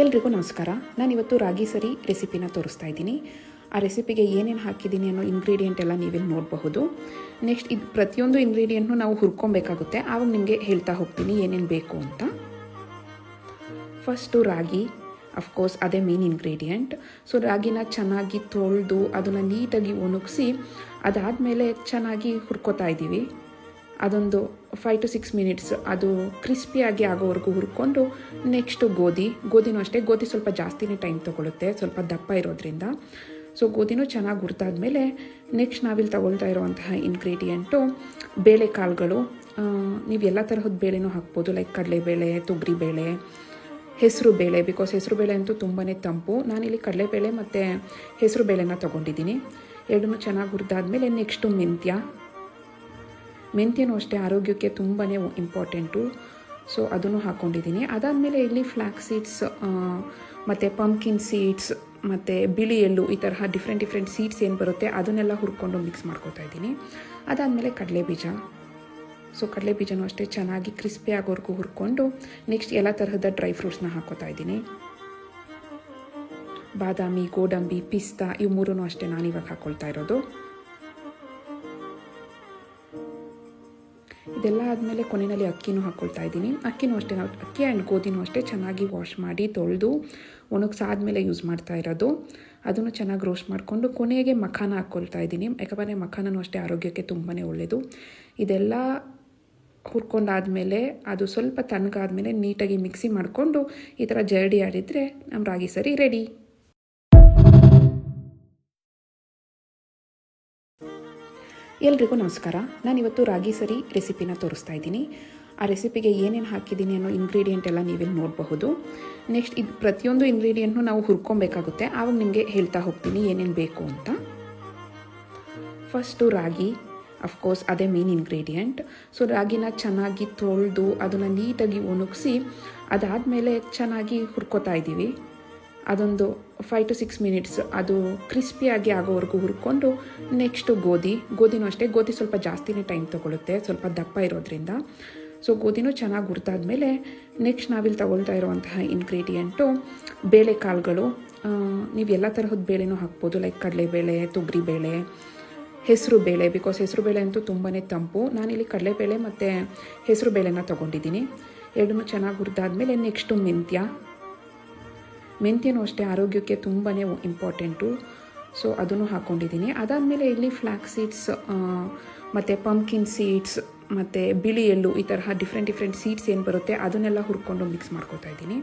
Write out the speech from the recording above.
ಎಲ್ರಿಗೂ ನಮಸ್ಕಾರ. ನಾನಿವತ್ತು ರಾಗಿ ಸರಿ ರೆಸಿಪಿನ ತೋರಿಸ್ತಾ ಇದ್ದೀನಿ. ಆ ರೆಸಿಪಿಗೆ ಏನೇನು ಹಾಕಿದ್ದೀನಿ ಅನ್ನೋ ಇಂಗ್ರೀಡಿಯೆಂಟ್ ಎಲ್ಲ ನೀವಿಲ್ಲಿ ನೋಡಬಹುದು. ನೆಕ್ಸ್ಟ್ ಇದು ಪ್ರತಿಯೊಂದು ಇಂಗ್ರೀಡಿಯೆಂಟ್ನು ನಾವು ಹುರ್ಕೊಬೇಕಾಗುತ್ತೆ. ಆವಾಗ ನಿಮಗೆ ಹೇಳ್ತಾ ಹೋಗ್ತೀನಿ ಏನೇನು ಬೇಕು ಅಂತ. ಫಸ್ಟು ರಾಗಿ, ಅಫ್ಕೋರ್ಸ್ ಅದೇ ಮೇನ್ ಇಂಗ್ರೀಡಿಯೆಂಟ್. ಸೊ ರಾಗಿನ ಚೆನ್ನಾಗಿ ತೊಳೆದು ಅದನ್ನು ನೀಟಾಗಿ ಒಣಗಿಸಿ ಅದಾದಮೇಲೆ ಚೆನ್ನಾಗಿ ಹುರ್ಕೋತಾ ಇದ್ದೀವಿ. ಅದೊಂದು 5 to 6 ಮಿನಿಟ್ಸ್ ಅದು ಕ್ರಿಸ್ಪಿಯಾಗಿ ಆಗೋವರೆಗೂ ಹುರ್ಕೊಂಡು ನೆಕ್ಸ್ಟು ಗೋಧಿನೂ ಅಷ್ಟೇ. ಗೋಧಿ ಸ್ವಲ್ಪ ಜಾಸ್ತಿನೇ ಟೈಮ್ ತೊಗೊಳುತ್ತೆ, ಸ್ವಲ್ಪ ದಪ್ಪ ಇರೋದ್ರಿಂದ. ಸೊ ಗೋಧಿನೂ ಚೆನ್ನಾಗಿ ಹುರಿದಾದ್ಮೇಲೆ ನೆಕ್ಸ್ಟ್ ನಾವಿಲ್ಲಿ ತಗೊಳ್ತಾ ಇರೋವಂತಹ ಇಂಗ್ರೀಡಿಯೆಂಟು ಬೇಳೆಕಾಳುಗಳು. ನೀವು ಎಲ್ಲ ತರಹದ ಬೇಳೆನೂ ಹಾಕ್ಬೋದು, ಲೈಕ್ ಕಡಲೆಬೇಳೆ, ತೊಗರಿಬೇಳೆ, ಹೆಸರು ಬೇಳೆ. ಬಿಕಾಸ್ ಹೆಸರು ಬೇಳೆ ಅಂತೂ ತುಂಬಾ ತಂಪು. ನಾನಿಲ್ಲಿ ಕಡಲೆಬೇಳೆ ಮತ್ತು ಹೆಸರು ಬೇಳೆನ ತೊಗೊಂಡಿದ್ದೀನಿ. ಎರಡನ್ನೂ ಚೆನ್ನಾಗಿ ಹುರಿದಾದ್ಮೇಲೆ ನೆಕ್ಸ್ಟು ಮೆಂತ್ಯನೂ ಅಷ್ಟೇ ಆರೋಗ್ಯಕ್ಕೆ ತುಂಬಾ ಇಂಪಾರ್ಟೆಂಟು. ಸೊ ಅದನ್ನು ಹಾಕ್ಕೊಂಡಿದ್ದೀನಿ. ಅದಾದಮೇಲೆ ಇಲ್ಲಿ ಫ್ಲ್ಯಾಕ್ಸ್ ಸೀಡ್ಸ್ ಮತ್ತು ಪಂಪ್ಕಿನ್ ಸೀಡ್ಸ್ ಮತ್ತು ಬಿಳಿ ಎಳ್ಳು, ಈ ತರಹ ಡಿಫ್ರೆಂಟ್ ಸೀಡ್ಸ್ ಏನು ಬರುತ್ತೆ ಅದನ್ನೆಲ್ಲ ಹುರ್ಕೊಂಡು ಮಿಕ್ಸ್ ಮಾಡ್ಕೊತಾ ಇದ್ದೀನಿ. ಅದಾದಮೇಲೆ ಕಡಲೆಬೀಜ. ಸೊ ಕಡಲೆಬೀಜನೂ ಅಷ್ಟೇ ಚೆನ್ನಾಗಿ ಕ್ರಿಸ್ಪಿ ಆಗೋವರೆಗೂ ಹುರ್ಕೊಂಡು ನೆಕ್ಸ್ಟ್ ಎಲ್ಲ ತರಹದ ಡ್ರೈ ಫ್ರೂಟ್ಸ್ನ ಹಾಕ್ಕೋತಾ ಇದ್ದೀನಿ. ಬಾದಾಮಿ, ಗೋಡಂಬಿ, ಪಿಸ್ತಾ ಇವು ಮೂರೂ ಅಷ್ಟೇ ನಾನಿವಾಗ ಹಾಕ್ಕೊಳ್ತಾ ಇರೋದು. ಇದೆಲ್ಲ ಆದಮೇಲೆ ಕೊನೆಯಲ್ಲಿ ಅಕ್ಕಿನೂ ಹಾಕ್ಕೊಳ್ತಾ ಇದ್ದೀನಿ. ಅಕ್ಕಿನೂ ಅಷ್ಟೇ, ನಾವು ಅಕ್ಕಿ ಆ್ಯಂಡ್ ಗೋಧಿನೂ ಅಷ್ಟೇ ಚೆನ್ನಾಗಿ ವಾಶ್ ಮಾಡಿ ತೊಳೆದು ಒಣಗಿಸಾದ್ಮೇಲೆ ಯೂಸ್ ಮಾಡ್ತಾ ಇರೋದು. ಅದನ್ನು ಚೆನ್ನಾಗಿ ರೋಸ್ಟ್ ಮಾಡಿಕೊಂಡು ಕೊನೆಗೆ ಮಖಾನ ಹಾಕ್ಕೊಳ್ತಾ ಇದ್ದೀನಿ. ಯಾಕಂದರೆ ಮಖಾನೂ ಅಷ್ಟೇ ಆರೋಗ್ಯಕ್ಕೆ ತುಂಬಾ ಒಳ್ಳೆಯದು. ಇದೆಲ್ಲ ಹುರ್ಕೊಂಡಾದಮೇಲೆ ಅದು ಸ್ವಲ್ಪ ತಣ್ಣಗಾದ್ಮೇಲೆ ನೀಟಾಗಿ ಮಿಕ್ಸಿ ಮಾಡಿಕೊಂಡು ಈ ಥರ ಜರಡಿ ಆಡಿದರೆ ನಮ್ಮ ರಾಗಿ ಸರಿ ರೆಡಿ. ಎಲ್ರಿಗೂ ನಮಸ್ಕಾರ. ನಾನಿವತ್ತು ರಾಗಿ ಸರಿ ರೆಸಿಪಿನ ತೋರಿಸ್ತಾ ಇದ್ದೀನಿ. ಆ ರೆಸಿಪಿಗೆ ಏನೇನು ಹಾಕಿದ್ದೀನಿ ಅನ್ನೋ ಇಂಗ್ರೀಡಿಯೆಂಟ್ ಎಲ್ಲ ನೀವಿಲ್ಲಿ ನೋಡಬಹುದು. ನೆಕ್ಸ್ಟ್ ಇದು ಪ್ರತಿಯೊಂದು ಇಂಗ್ರೀಡಿಯೆಂಟ್ನು ನಾವು ಹುರ್ಕೊಬೇಕಾಗುತ್ತೆ. ಆವಾಗ ನಿಮಗೆ ಹೇಳ್ತಾ ಹೋಗ್ತೀನಿ ಏನೇನು ಬೇಕು ಅಂತ. ಫಸ್ಟು ರಾಗಿ, ಅಫ್ಕೋರ್ಸ್ ಅದೇ ಮೇನ್ ಇಂಗ್ರೀಡಿಯೆಂಟ್. ಸೊ ರಾಗಿನ ಚೆನ್ನಾಗಿ ತೊಳೆದು ಅದನ್ನು ನೀಟಾಗಿ ಒಣಗಿಸಿ ಅದಾದಮೇಲೆ ಚೆನ್ನಾಗಿ ಹುರ್ಕೋತಾ ಇದ್ದೀವಿ. ಅದೊಂದು 5 to 6 ಮಿನಿಟ್ಸ್ ಅದು ಕ್ರಿಸ್ಪಿಯಾಗಿ ಆಗೋವರೆಗೂ ಹುರ್ಕೊಂಡು ನೆಕ್ಸ್ಟು ಗೋಧಿನೂ ಅಷ್ಟೇ. ಗೋಧಿ ಸ್ವಲ್ಪ ಜಾಸ್ತಿನೇ ಟೈಮ್ ತೊಗೊಳುತ್ತೆ, ಸ್ವಲ್ಪ ದಪ್ಪ ಇರೋದ್ರಿಂದ. ಸೊ ಗೋಧಿನೂ ಚೆನ್ನಾಗಿ ಹುರಿದಾದ್ಮೇಲೆ ನೆಕ್ಸ್ಟ್ ನಾವಿಲ್ಲಿ ತಗೊಳ್ತಾ ಇರೋವಂತಹ ಇಂಗ್ರೀಡಿಯೆಂಟು ಬೇಳೆಕಾಳುಗಳು. ನೀವು ಎಲ್ಲ ತರಹದ ಬೇಳೆನೂ ಹಾಕ್ಬೋದು, ಲೈಕ್ ಕಡಲೆಬೇಳೆ, ತೊಗರಿಬೇಳೆ, ಹೆಸರು ಬೇಳೆ. ಬಿಕಾಸ್ ಹೆಸರು ಬೇಳೆ ಅಂತೂ ತುಂಬಾ ತಂಪು. ನಾನಿಲ್ಲಿ ಕಡಲೆಬೇಳೆ ಮತ್ತು ಹೆಸರು ಬೇಳೆನ ತೊಗೊಂಡಿದ್ದೀನಿ. ಎರಡನ್ನೂ ಚೆನ್ನಾಗಿ ಹುರಿದಾದ್ಮೇಲೆ ನೆಕ್ಸ್ಟು ಮೆಂತ್ಯನೂ ಅಷ್ಟೇ ಆರೋಗ್ಯಕ್ಕೆ ತುಂಬಾ ಇಂಪಾರ್ಟೆಂಟು. ಸೊ ಅದನ್ನು ಹಾಕ್ಕೊಂಡಿದ್ದೀನಿ. ಅದಾದಮೇಲೆ ಇಲ್ಲಿ ಫ್ಲ್ಯಾಕ್ಸ್ ಸೀಡ್ಸ್ ಮತ್ತು ಪಂಪ್ಕಿನ್ ಸೀಡ್ಸ್ ಮತ್ತು ಬಿಳಿ ಎಳ್ಳು, ಈ ತರಹ ಡಿಫ್ರೆಂಟ್ ಸೀಡ್ಸ್ ಏನು ಬರುತ್ತೆ ಅದನ್ನೆಲ್ಲ ಹುರ್ಕೊಂಡು ಮಿಕ್ಸ್ ಮಾಡ್ಕೊತಾ ಇದ್ದೀನಿ.